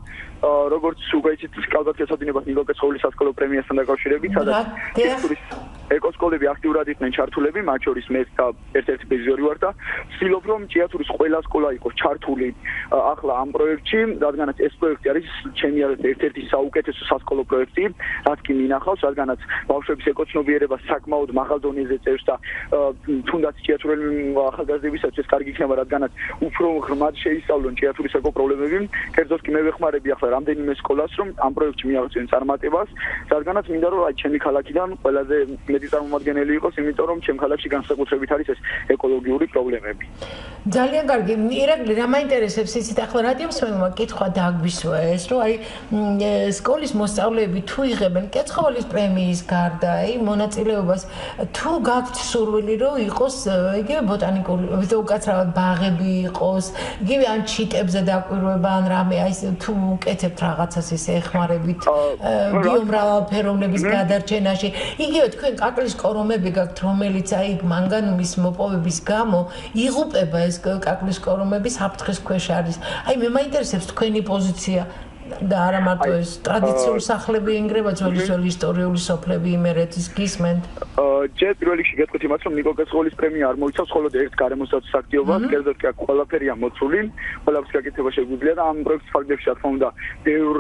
როგორც უკვე იცით, კალბათ გესადინებათ ნიკო კეცხოვლის სასკოლო პრემიასთან დაკავშირებით, სადაც ჭიათურის ეკოსკოლები აქტიურად იყვნენ ჩართულები, მათ შორის მე ერთ-ერთი პრიზიორი ვარ და ვცდილობ რომ ჭიათურის ყველა სკოლა იყოს ჩართული ახლა ამ პროექტში, რადგანაც ეს პროექტი არის ჩემი ერთ-ერთი საუკეთესო სასკოლო პროექტი, რაც კი მინახავს, რადგანაც ბავშვების ეკოცნობიერება საკმაოდ მაღალ დონეზე წერს და თუნდაც ჭიათურელი ახალგაზრდებისაც ეს კარგი იქნება, რადგანაც უფრო ღრმად შეისწავლონ ჭიათურის ეკოპრობლემები. კერძოდ კი მე ვეხმარები ახლა რამდენიმე სკოლას, რომ ამ პროექტში მიაღწიონ წარმატებას, რადგანაც მინდა რომ აი ჩემი ქალაქიდან ყველაზე მეტი წარმომადგენელი იყოს, იმიტომ რომ ჩემ ქალაქში განსაკუთრებით არის ეს ეკოლოგიური პრობლემები. ძალიან კარგი. ირაკლი, რა მაინტერესებს იცით ახლა რადიომსმენელმა კითხვა დააგვისვა ეს, რომ აი სკოლის მოსწავლეები თუ იღებენ კეცხოვლის პრემიის გარდა, აი მონაწილეობას თუ გაქვთ სურვილი რომ იყოს იგივე ბოტანიკური, უკაცრავად ბაღები იყოს, იგივე ან ჩიტებზე დაკვირვება ან რამე აი თუ უკეთებთ რაღაცას ესე ეხმარებით ბიომრავალფეროვნების გადარჩენაში. იგივე თქვენ კაკლის კორომები გაქვთ, რომელიც აი მანგანუმის მოპოვების გამო იღუპება ეს კაკლის კორომები საფრთხის ქვეშ არის. აი მე მაინტერესებს თქვენი პოზიცია და არა მარტო ეს ტრადიციული სახლები ინგრება ძველი ისტორიული სოფლები იმერეთის გისმენთ. ჯერ პირველ რიგში გეტყვით იმას, რომ ნიკო კეცხოვლის პრემია არ მოიცავს მხოლოდ ერთ გარემოსდაცვის აქტივობას, კერძოდ კი აქ ყველაფერია მოცული, ყველაფრის გაკეთება შეგვიძლია და ამ პროექტის ფარგლებში რა თქმა უნდა ბევრ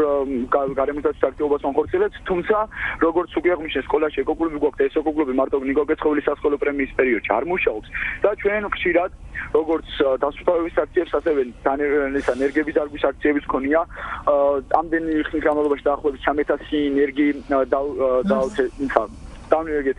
გარემოსდაცვის აქტივობას ვახორციელებთ, თუმცა როგორც უკვე აღნიშნე, სკოლაში ეკოკლუბი გვაქვს და ეს ეკოკლუბი მარტო ნიკო კეცხოვლის სასკოლო პრემიის პერიოდში არ მუშაობს და ჩვენ ხშირად როგორც დასუფთავების აქციებს, ასევე ენერგიების დარგვის აქციებიც ქონია. ამდენი ხნის განმავლობაში დაახლოებით 1300 ენერგი დავნერგეთ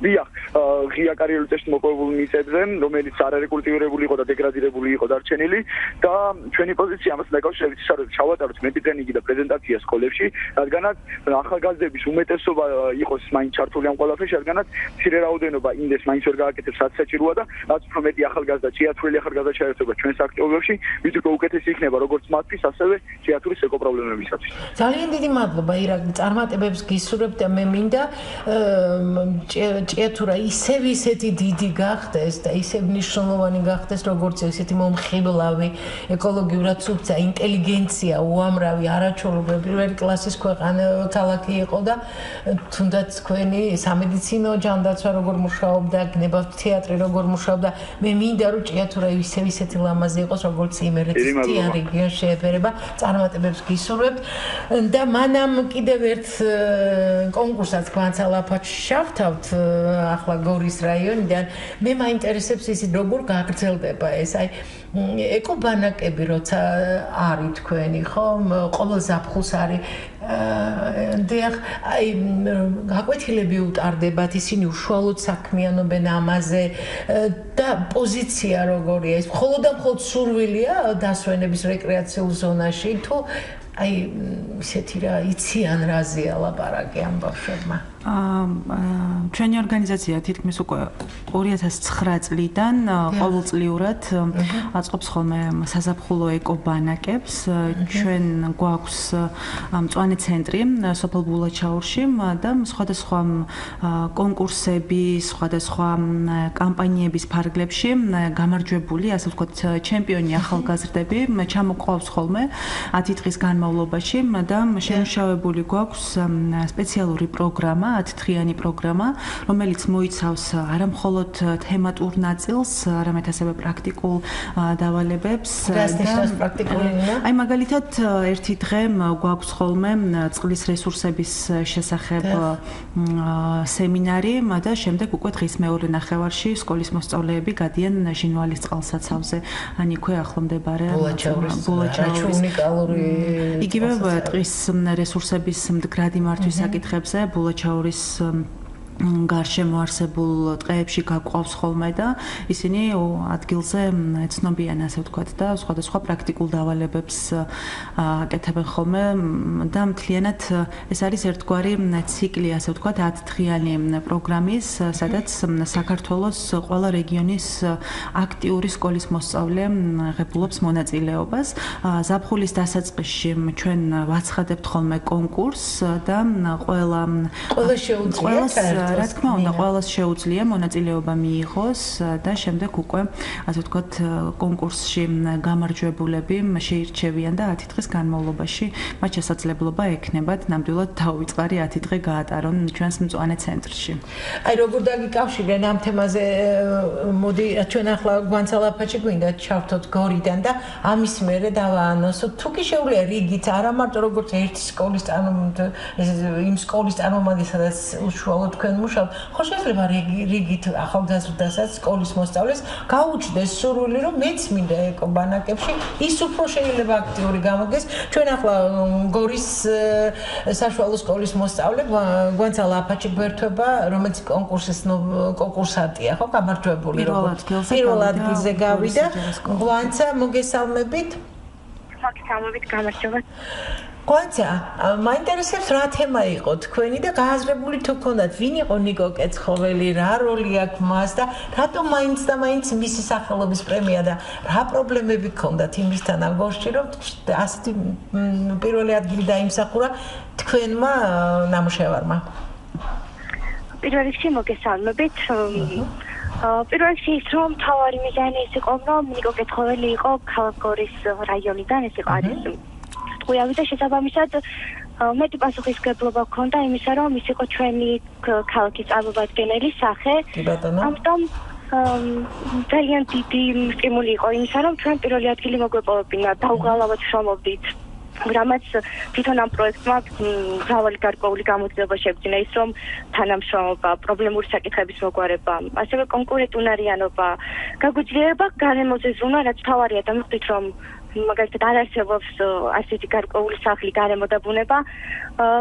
ღია კარიერული წესით მოპოვებულ მიწებზე, რომელიც არ არის კულტივირებული იყო და დეგრადირებული იყო დარჩენილი და ჩვენი პოზიცია ამასთან დაკავშირებით ის არის, ჩავატაროთ მეტრენინგი და პრეზენტაცია სკოლებში, რადგანაც ახალგაზრდების უმეტესობა იყოს მაინც ჩართული ამ ყველაფერში, რადგანაც მცირე რაოდენობა ინდეს მაინც ვერ გააკეთებს, რაც საჭიროა და რაც უფრო მეტი ახალგაზრდა, ჭიათურელი ახალგაზრდა ჩაერთვება ჩვენს აქტივობებში, მით უფრო უკეთესი იქნება როგორც მათთვის, ასევე ჭიათურის ეკოპრობლემებისათვის. ძალიან დიდი მადლობა ირაკლი, წარმატებებს გისურვებთ და მე მინდა ჭიათურა ისეთი დიდი გახდეს და ისე მნიშვნელოვანი გახდეს, როგორც ესეთი მომხიბლავი, ეკოლოგიურად სუფთა, ინტელიგენცია, უამრავი, არაჩვეულებრივი პირველი კლასის ქალაქი იყო და თუნდაც თქვენი სამედიცინო ჯანდაცვა როგორ მუშაობდა, გნებავთ თეატრი როგორ მუშაობდა, მე მინდა რომ ჭიათურა ისეთი ლამაზი იყოს, როგორც იმერეთის მთიან რეგიონს შეეფერება, წარმატებებს გისურვებთ და მანამ კიდევ ერთ კონკურსაც განსალაფათში შევთავთ ახლა გორის რაიონიდან. მე მაინტერესებს ისიც როგორ გაგრძელდება ეს აი ეკობანაკები როცა არის თქვენი ხო ყოველ ზაფხულს არის დიახ აი გაკვეთილები უტარდებათ ისინი უშუალოდ საქმიანობენ ამაზე და პოზიცია როგორია ეს მხოლოდ სურვილია დასვენების რეკრეაციულ ზონაში თუ აი ისეთი რა იციან რაზეა ლაპარაკი ამ ბავშვებმა ჩვენი ორგანიზაცია თითქმის უკვე 2009 წლიდან ყოველწლიურად აწყობს ხოლმე საზაფხულო ეკობანაკებს. ჩვენ გვაქვს მწვანე ცენტრი სოფელ ბულაჩაურში და სხვადასხვა კონკურსები, სხვადასხვა კამპანიების ფარგლებში გამარჯვებული, ასე ვთქვათ, ჩემპიონი ახალგაზრდები ჩამოყავს ხოლმე 10 დღის განმავლობაში და შემუშავებული გვაქვს სპეციალური პროგრამა 10 დღიანი პროგრამა, რომელიც მოიცავს არა მხოლოდ თემატურ ნაწილს, არამედ ასევე პრაქტიკულ დავალებებს. აი მაგალითად, ერთი დღე გვაქვს ხოლმე წყლის რესურსების შესახებ სემინარი და შემდეგ უკვე დღის მეორე ნახევარში სკოლის მოსწავლეები გადიან ჟინვალის წყალსაცავზე. ან იქვე ახლომდებარე ბულაჩაურის უნიკალური იგივე ტყის რესურსების მდგრადი მართვის საკითხებზე ბულაჩაურის გარშემო არსებულ ტყეებში გაყვავს ხოლმე და ისინი ადგილზე ეცნობიან, ასე ვთქვათ, და სხვადასხვა პრაქტიკულ დავალებებს აკეთებენ ხოლმე და მთლიანად ეს არის ერთგვარი ციკლი, ასე ვთქვათ, 10 დღიანი პროგრამის, სადაც საქართველოს ყველა რეგიონის აქტიური სკოლის მოსწავლე ღებულობს მონაწილეობას. ზაფხულის დასაწყისში ჩვენ ვაცხადებთ ხოლმე კონკურსს და ყველა შეუძლია რა თქმა უნდა, ყველას შეუძლია მონაწილეობა მიიღოს და შემდეგ უკვე, ასე ვთქვათ, კონკურსში გამარჯვებულები შეირჩევიან და 10 დღის განმავლობაში მათ შესაძლებლობა ექნებათ ნამდვილად თავვიწყარი 10 დღე გაატარონ ჩვენს მწვანე ცენტრში. აი როგორ დაგიკავშირენ ამ თემაზე, მოდი ჩვენ ახლა გვანცალაფათში გვინდა ჩავთოთ გორიდან და ამის მერე დავაანონსოთ. თუ კი შეუძლია რიგით, არა მარტო როგორც ერთი სკოლის იმ სკოლის წარმომადგენელი, სადაც უშუალოდ თქვენ თქვენ მუშაობთ, ხო შეიძლება რიგით ახალგაზრდასაც სკოლის მოსწავლეს გაუჩნდეს სურვილი, რომ მეც მინდა ეკო ბანაკებში, ის უფრო შეიძლება აქტიური გამოგეს. ჩვენ ახლა გორის საშუალო სკოლის მოსწავლე გვანცა ლაფაჩი გვერდება, რომელიც კონკურსანტია, ხო, გამარჯვებული პირველ ადგილზე გავიდა. გვანცა მოგესალმებით. მოგესალმებით, გამარჯობა. გვანცა, მაინტერესებს რა თემა იყო თქვენი და გააზრებული თუ გქონდათ, ვინ იყო ნიკო კეცხოველი, რა როლი აქვს მას და რატომ მაინც და მაინც მისი სახელობის პრემია და რა პრობლემები გქონდათ იმისთან აღგორში, რომ ასეთი პირველი ადგილი დაიმსახურა თქვენმა ნამუშევარმა? პირველ რიგში მოგესალმებით. პირველ რიგში ის რომ თავარი მიზანი ის იყო, რომ ნიკო კეცხოველი იყო ქალაქ გორის რაიონიდან, ეს იყო არის ტყუიავი და შესაბამისად მეტი პასუხისმგებლობა ჰქონდა იმისა, რომ ის იყო ჩვენი ქალაქის წარმომადგენელი სახე. ამიტომ ძალიან დიდი სტიმული იყო იმისა, რომ ჩვენ პირველი ადგილი მოგვეპოვებინა, დაუღალავად შრომობდით. რამაც თვითონ ამ პროექტმა მრავალი გარკვეული გამოძიება შეგვიძინა, ის რომ თანამშრომლობა, პრობლემური საკითხების მოგვარება, ასევე კონკურენტუნარიანობა, გაგვიძლიერება გარემოზე ზრუნვა, რაც თავარია და მივხვდით, რომ მაგალითად არ არსებობს ასეთი გარკვეული სახლი გარემო და ბუნება,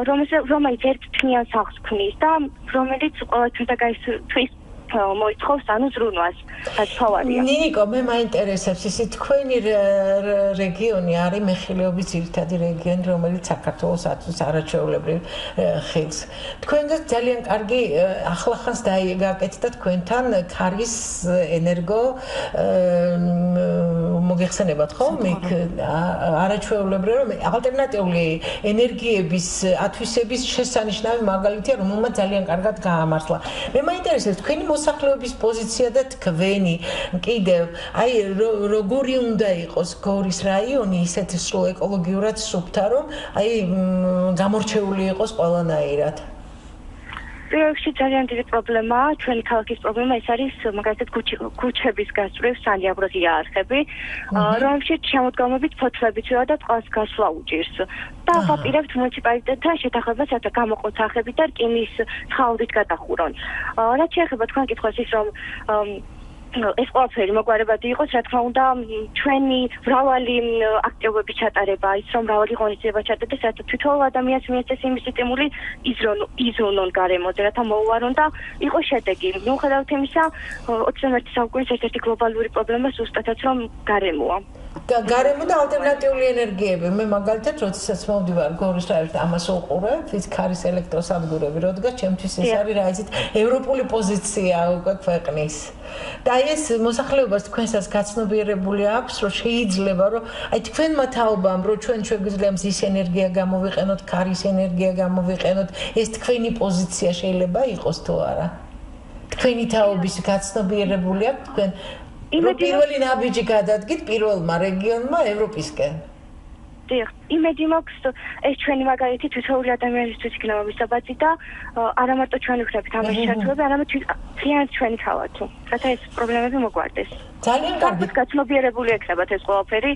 რომელიც ერთ თნიან სახლს ქმნის და რომელიც ყოველთვის და გაისთვის მოითხოვს ანუ ზრუნვას, რაც თავარია. ნიკო, მე მაინტერესებს ისი თქვენი რეგიონი არის მეხილეობის ძირითადი რეგიონი, რომელიც საქართველოს აწვის არაჩვეულებრივ ხილს. თქვენგან ძალიან კარგი ახლახანს გააკეთდა თქვენთან ქარის ენერგო მოგეხსენებათ ხო? არაჩვეულებრივ რომ ალტერნატიული ენერგიების ათვისების შესანიშნავი მაგალითია, რომელმაც ძალიან კარგად გაამართლა. მე მაინტერესებს თქვენი მოსახლეობის პოზიცია და თქვენი კიდევ აი როგორი უნდა იყოს გორის რაიონი ისეთი სულ ეკოლოგიურად სუფთა რომ აი გამორჩეული იყოს ყველანაირად. პირველში ძალიან დიდი პრობლემაა, ჩვენი ქალაქის პრობლემა ეს არის მაგალითად ქუჩების გასწვრივ სანიაღბროს იარაღები, რომელშიც შემოდგომებით ფოთლებიცაა და წყალს გასვლა უჭირს. და ვაპირებთ მუნიციპალიტეტთან შეთანხმებას, რათა გამოყოთ სახები და რკინის ცხაუდით გადახურონ. რაც შეეხება თქვენ კითხვას ის რომ ეს ყველაფერი მოგვარებადი იყოს, რა თქმა უნდა, ჩვენი მრავალი აქტივობების ჩატარება, ის რომ მრავალი ღონისძიება ჩატარდეს, რათა თვითონ ადამიანს მიეცეს იმის სტიმული იზრუნონ გარემოზე, რათა მოუვარონ და იყოს შედეგი. მიუხედავად იმისა, 21 საუკუნის ერთ-ერთი გლობალური პრობლემა ზუსტადაც რომ გარემოა. გარემო და ალტერნატიული ენერგიები. მე მაგალითად, როდესაც მოვდივარ გორის რაიონში, ამას უყურებ, ის ქარის ელექტროსადგურები, როდგა ჩემთვის ეს არის რა იცით, ევროპული პოზიცია უკვე ქვეყნის. და ეს მოსახლეობას თქვენსაც გაცნობიერებული აქვს, რომ შეიძლება, რომ აი თქვენმა თაობამ, რომ ჩვენ შეგვიძლია მზის ენერგია გამოვიყენოთ, ქარის ენერგია გამოვიყენოთ, ეს თქვენი პოზიცია შეიძლება იყოს თუ არა? თქვენი თაობის გაცნობიერებული აქვს თქვენ პირველი ნაბიჯი გადადგით პირველმა რეგიონმა ევროპისკენ. დიახ, იმედი მაქვს ეს ჩვენი მაგალითი თითოეული ადამიანისთვის იქნება მისაბაძი და არა მარტო ჩვენი ვხრებით ამაში ჩართულები, არამედ ძალიან ჩვენი ქალაქი. რათა ეს პრობლემები მოგვარდეს. ძალიან კარგი. გაცნობიერებული ექნებათ ეს ყველაფერი.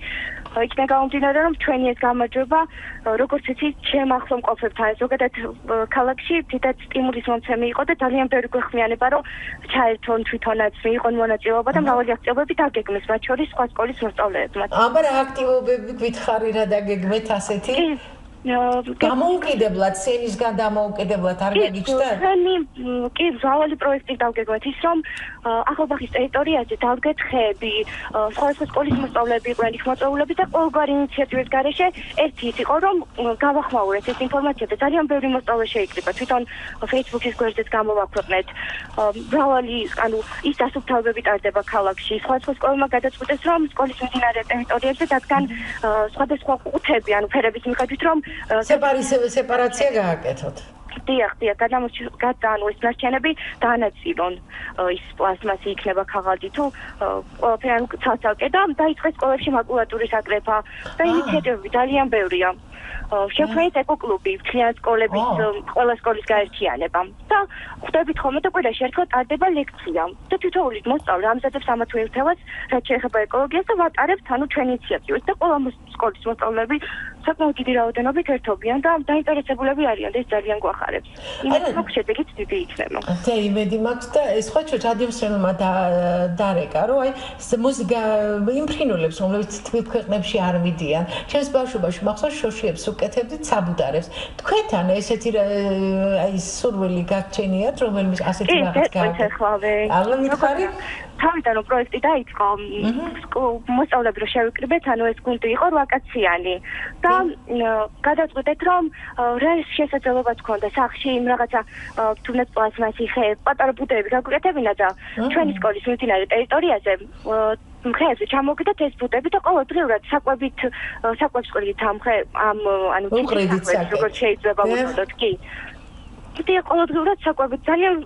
იქნება გამომდინარე, რომ ჩვენი ეს გამარჯვება, როგორც იცით, ჩემ ახლო მყოფებთან ზოგადად ქალაქში დიდად სტიმულის მომცემი იყო და ძალიან ბევრი გვეხმიანება, რომ ჩაერთონ თვითონაც მიიღონ მონაწილეობა და მრავალი აქტივობები დაგეგმეს, მათ შორის სხვა სკოლის მოსწავლეებმაც. აბა რა აქტივობები გითხარი რა დაგეგმეთ ასეთი? გამოუკიდებლად, სენისგან დამოუკიდებლად არ გაგიჩნდათ? კი, მრავალი პროექტი დავგეგმეთ ის, რომ ახლობახის ტერიტორიაზე დავდგეთ ხეები, სხვადასხვა სკოლის მოსწავლეები იყვნენ იქ მოწვეულები და ყოველგვარი ინიციატივის გარეშე ერთი ის იყო, რომ გავახმაურეთ ეს ინფორმაცია და ძალიან ბევრი მოსწავლე შეიკრიბა. თვითონ Facebook-ის გვერდზეც გამოვაქვეყნეთ. მრავალი, ანუ ის დასუფთავებები ტარდება ქალაქში. სხვადასხვა სკოლებმა გადაწყვიტეს, რომ სკოლის მიმდინარე ტერიტორიებზე დადგან სხვადასხვა ყუთები, ანუ ფერების მიხედვით, რომ სეპარაცია გააკეთოთ. დიახ, ანუ ეს ნარჩენები დაანაწილონ, ის პლასმასი იქნება ქაღალდი თუ ყველაფერი ანუ ცალ-ცალკე და დაიწყეს სკოლებში მაკულატურის აკრეფა და ინიციატივები ძალიან ბევრია. შექმნით ეკოკლუბი, მთლიან სკოლების, ყველა სკოლის გაერთიანება. და ხვდებით ხოლმე და ყველაში ერთხელ ტარდება ლექცია. და თითოეული მოსწავლე ამზადებს ამათ ერთევას, რაც შეეხება ეკოლოგიას და ვატარებთ ჩვენი ინიციატივით და ყველა სკოლის მოსწავლეები საკმაოდ დიდი რაოდენობით ერთობიან და დაინტერესებულები არიან და ეს ძალიან გვახარებს. იმით რომ შედეგიც დიდი იქნება. იმედი მაქვს და ეს ხო რადიოსმენელმა დარეკა, რომ აი მუსიკა იმ ფრინველებს, რომლებიც თბილ ქვეყნებში არ მიდიან. ჩემს ბავშვობაში მახსოვს შოშიებს უკეთებდით საბუდარებს. თქვენთან ესეთი აი სურვილი გაგჩენიათ, რომელიც ასეთი რაღაც გააკეთე. ალბათ მითხარი? თავიდან რომ პროექტი დაიწყო, მოსწავლეები რომ შევიკრიბეთ, ეს გუნდი იყო 8 კაციანი და გადაწყვეტეთ რომ რა შესაძლებლობაც ჰქონდა სახლში იმ რაღაცა თუნდაც პლასმასი ხე, პატარა ბუდეები გაგვიკეთებინა და ჩვენი სკოლის მიმდინარე ტერიტორიაზე მხეებზე ჩამოვიდეთ ეს ბუდეები და ყოველდღიურად საკვებს ყრით ამ როგორც შეიძლება ვუწოდოთ კი და ყოველდღიურად საკვები ძალიან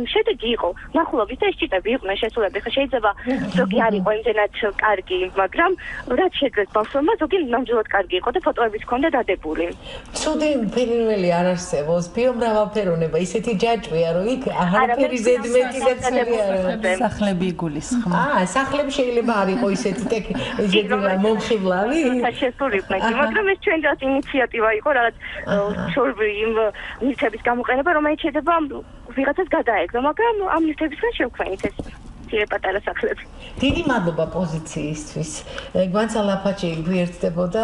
შედეგი იყო ნახულობის და ეს ჭიტები იყვნენ შესულები ხა შეიძლება ზოგი არ იყო იმდენად კარგი მაგრამ რაც შეძლეს ბავშვებმა ზოგი ნამდვილად კარგი იყო და ფოტოებიც ჰქონდა დადებული ცუდი ფრინველი არ არსებობს ბიომრავალფეროვნება ისეთი ჯაჭვია რომ იქ არაფერი ზედმეტი და ცივი არ არის სახლები იგულისხმება სახლები შეიძლება არ იყო ისეთი მომხიბლავი შესულიყვნენ მაგრამ ეს ჩვენ დროს ინიციატივა იყო რაღაც იმ გამოყენება რომელიც შეიძლება ვიღაცას გადაეგდო, მაგრამ ამ ნივთებისგან შევქმნით ეს პატარა სახლები. დიდი მადლობა პოზიციისთვის. გვანცალაფაჩი გვერდდებოდა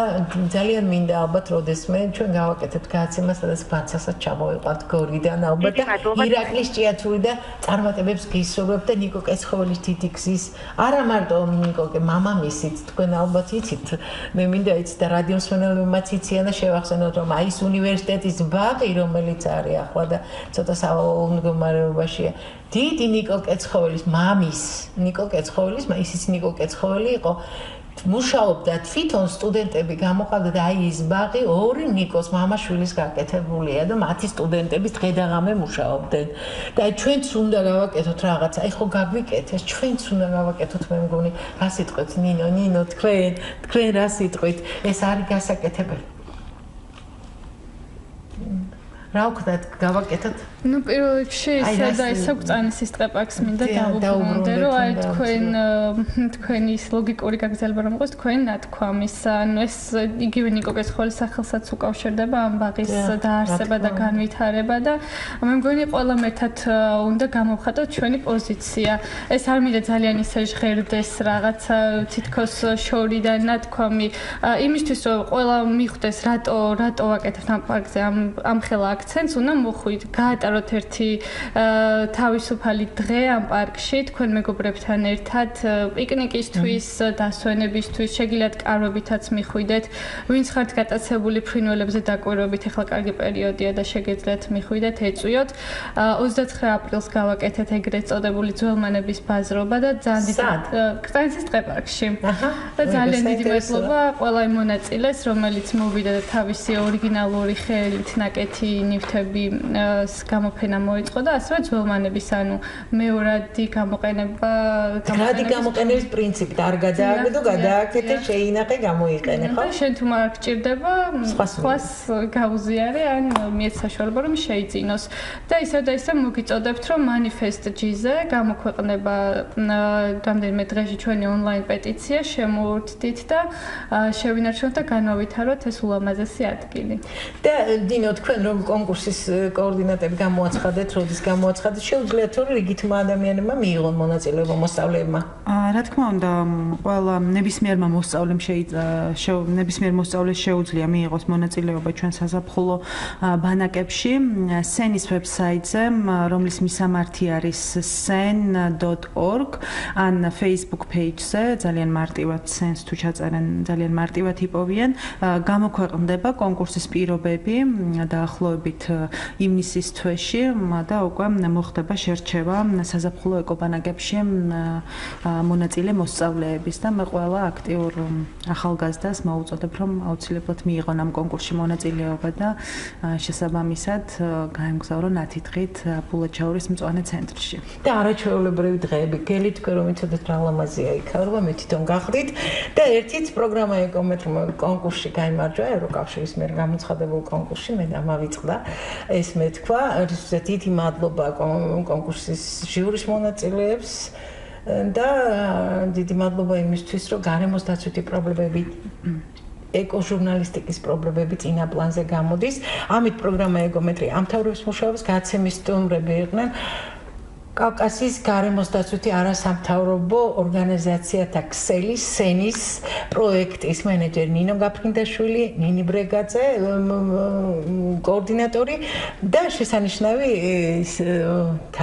ძალიან მინდა ალბათ როდესმე ჩვენ გავაკეთებთ გადაცემას, სადაც გვანცასაც ჩამოვიყვანთ გორიდან ალბათ და ირაკლის ჭიათური და წარმატებებს გისურვებთ და ნიკო კეცხოველის დიდი გზის. არა მარტო ნიკო, მამამისიც თქვენ ალბათ იცით. მე მინდა იცით და რადიოსმენელებმაც იციან და შევახსენოთ რომ აი ეს უნივერსიტეტის ბაღი რომელიც არის ახლა და ცოტა საომდგომარეობაშია. დიდი ნიკო კეცხოველის მამის ნიკო კეცხოველის ისიც ნიკო კეცხოველი იყო მუშაობდა თვითონ სტუდენტები გამოყავდა და აი ეს ბაღი ორი ნიკოს მამაშვილის გაკეთებულია და მათი სტუდენტების დღე და ღამე მუშაობდნენ და აი ჩვენც უნდა გავაკეთოთ რაღაცა აი ხო გაგვიკეთეს ჩვენც უნდა გავაკეთოთ მე მგონი რა სიტყვით ნინო თქვენ რა სიტყვით ეს არის გასაკეთებელი რა ვქნათ გავაკეთოთ ну პირველ რიგში სადა ისე გვწანის სისტეპაკს მინდა დავუბრუნდე რომ აი თქვენი ის ლოგიკური გაგრძელება რომ იყოს თქვენი ნათქვამის ანუ ეს იგივე ნიკო კეცხოველის სახელსაც უკავშირდება ამ ბაღის დაარსება და განვითარება და მე მგონი ყველა მეთად უნდა გამოვხატოთ ჩვენი პოზიცია ეს არ მინდა ძალიან ისე ჟღერდეს რაღაცა თითქოს შორიდან ნათქვამი იმისთვის რომ ყველა მიხვდეს რატო ვაკეთებთ ამ პარკზე ამ ხელა აქცენტს უნდა მოხვით გაატაროთ ერთი თავისუფალი დღე ამ პარკში თქვენ მეგობრებთან ერთად პიკნიკისთვის დასვენებისთვის შეგიძლიათ კარვებითაც მიხვიდეთ ვინც ხართ გატაცებული ფრინველებზე დაკვირვებით ახლა კარგი პერიოდია და შეგიძლიათ მიხვიდეთ ეწვიოთ 29 აპრილს გავაკეთეთ ეგრეთ წოდებული ძველმანების ბაზრობა და კრწანისის ტყეპარკში და ძალიან დიდი მადლობა ყველა იმ მონაწილეს რომელიც მოვიდა და თავისი ორიგინალური ხელით ნაკეთი ნივთები გამოფენა მოიწყო და ასევე ძველმანების ანუ მეორადი გამოყენება გამოყენების პრინციპით არ გადააგდო გადააკეთე შეინახე გამოიყენე ხო? შენ თუ არ გჭირდება სხვას გაუზიარე ან მიეც საშუალება რომ შეიძინოს და ისე მოგიწოდებთ რომ manifest G-ზე გამოქვეყნება რამდენიმე დღეში ჩვენი ონლაინ პეტიცია შემოვურთდით და შევინარჩუნოთ და განავითაროთ ეს ულამაზესი ადგილი. და დინო თქვენ რომ კონკურსის კოორდინატორები გამოაცხადეთ, როდის გამოაცხადეთ, შეუძლიათ რომ რიგითმა ადამიანებმა მიიღონ მონაწილეობა მოსწავლეებმა. რა თქმა უნდა, ყველა ნებისმიერმა მოსწავლემ ნებისმიერ მოსწავლეს შეუძლია მიიღოს მონაწილეობა ჩვენ საზაფხულო ბანაკებში. სენის ვებსაიტზე, რომლის მისამართი არის sen.org ან Facebook page-ზე, ძალიან მარტივად სენს თუ ჩაწერენ, ძალიან მარტივად იპოვიან. გამოქვეყნდება კონკურსის პირობები დაახლოებით ივნისის თვეში წრეში და უკვე მოხდება შერჩევა საზაფხულო ეკობანაკებში მონაწილე მოსწავლეების და მე ყველა აქტიურ ახალგაზრდას მოუწოდებ, რომ აუცილებლად მიიღონ ამ კონკურსში მონაწილეობა და შესაბამისად გაემგზავრონ 10 დღით ბულაჩაურის მწვანე ცენტრში. და არაჩვეულებრივი დღეები, გელი თქვენ რომ იცოდეთ რა ლამაზია იქ, რა მე თვითონ გახვდით და ერთიც პროგრამა ეკომეტრ კონკურსში გაიმარჯვა ევროკავშირის მიერ გამოცხადებულ კონკურსში, მე დამავიწყდა ეს მე თქვა, დიდი მადლობა კონკურსის ჟიურის მონაწილეებს და დიდი მადლობა იმისთვის, რომ გარემოს დაცვითი პრობლემები ეკოჟურნალისტიკის პრობლემები წინა პლანზე გამოდის. ამით პროგრამა ეკომეტრი ამთავრებს მუშაობას, გაცემის სტუმრები იყვნენ კავკასიის გარემოს დაცვითი არასამთავრობო ორგანიზაციათა ქსელის სენის პროექტის მენეჯერი ნინო გაფრინდაშვილი, ნინი ბრეგაძე, კოორდინატორი და შესანიშნავი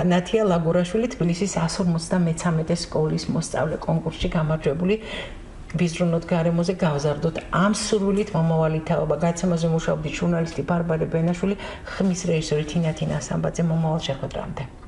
ნათია ლაგურაშვილი, თბილისის 153 სკოლის მოსწავლე კონკურსში გამარჯვებული. ვიზრუნოთ გარემოზე, გავზარდოთ ამ სურვილით მომავალი თაობა. გაცემაზე მუშაობდი ჟურნალისტი ბარბარე ბენაშვილი, ხმის რეჟისორი თინა ასამბაძე. მომავალ შეხვედრამდე.